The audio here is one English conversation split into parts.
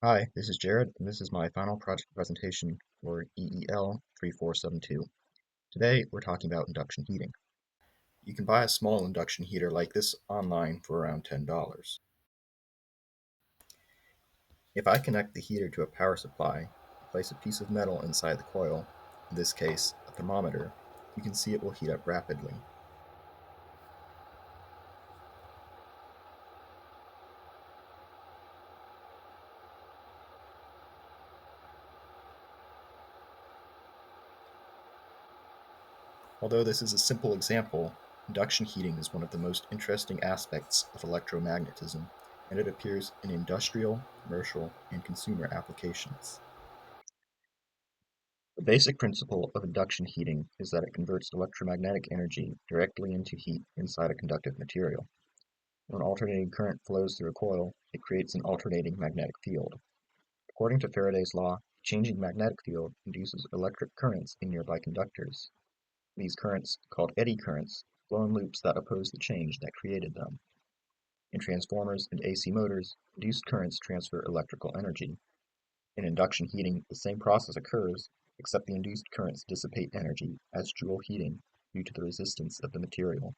Hi, this is Jared, and this is my final project presentation for EEL 3472. Today, we're talking about induction heating. You can buy a small induction heater like this online for around $10. If I connect the heater to a power supply and place a piece of metal inside the coil, in this case, a thermometer, you can see it will heat up rapidly. Although this is a simple example, induction heating is one of the most interesting aspects of electromagnetism, and it appears in industrial, commercial, and consumer applications. The basic principle of induction heating is that it converts electromagnetic energy directly into heat inside a conductive material. When alternating current flows through a coil, it creates an alternating magnetic field. According to Faraday's law, a changing magnetic field induces electric currents in nearby conductors. These currents, called eddy currents, flow in loops that oppose the change that created them. In transformers and AC motors, induced currents transfer electrical energy. In induction heating, the same process occurs, except the induced currents dissipate energy as Joule heating due to the resistance of the material.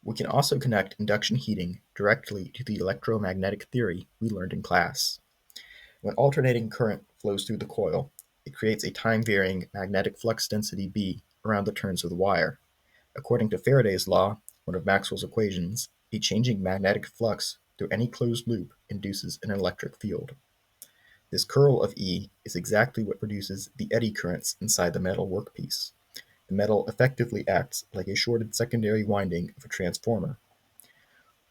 We can also connect induction heating directly to the electromagnetic theory we learned in class. When alternating current flows through the coil, it creates a time-varying magnetic flux density B around the turns of the wire. According to Faraday's law, one of Maxwell's equations, a changing magnetic flux through any closed loop induces an electric field. This curl of E is exactly what produces the eddy currents inside the metal workpiece. The metal effectively acts like a shorted secondary winding of a transformer.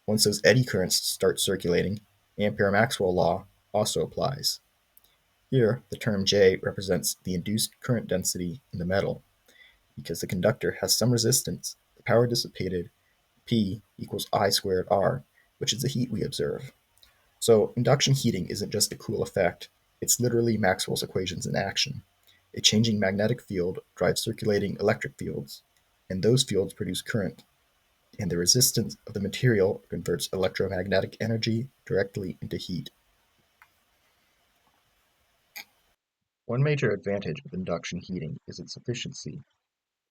Once those eddy currents start circulating, Ampere-Maxwell law also applies. Here, the term J represents the induced current density in the metal. Because the conductor has some resistance, the power dissipated, P equals I squared R, which is the heat we observe. So induction heating isn't just a cool effect, it's literally Maxwell's equations in action. A changing magnetic field drives circulating electric fields, and those fields produce current, and the resistance of the material converts electromagnetic energy directly into heat. One major advantage of induction heating is its efficiency.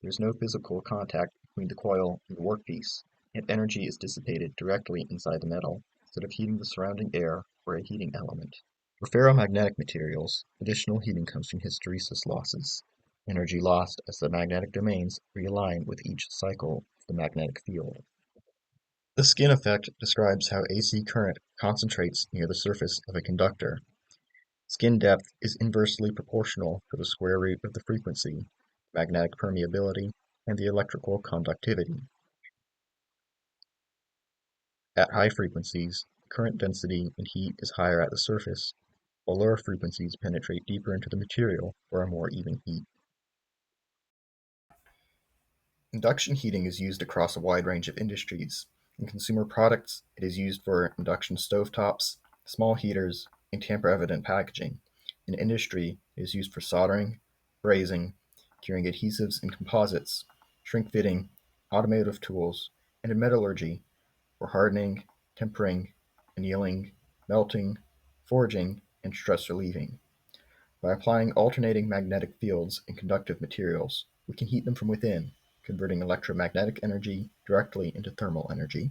There's no physical contact between the coil and the workpiece, and energy is dissipated directly inside the metal instead of heating the surrounding air or a heating element. For ferromagnetic materials, additional heating comes from hysteresis losses, energy lost as the magnetic domains realign with each cycle of the magnetic field. The skin effect describes how AC current concentrates near the surface of a conductor. Skin depth is inversely proportional to the square root of the frequency, magnetic permeability, and the electrical conductivity. At high frequencies, current density and heat is higher at the surface, while lower frequencies penetrate deeper into the material for a more even heat. Induction heating is used across a wide range of industries. In consumer products, it is used for induction stovetops, small heaters, and tamper-evident packaging. In industry, it is used for soldering, brazing, curing adhesives and composites, shrink fitting, automotive tools, and in metallurgy for hardening, tempering, annealing, melting, forging, and stress relieving. By applying alternating magnetic fields in conductive materials, we can heat them from within, converting electromagnetic energy directly into thermal energy.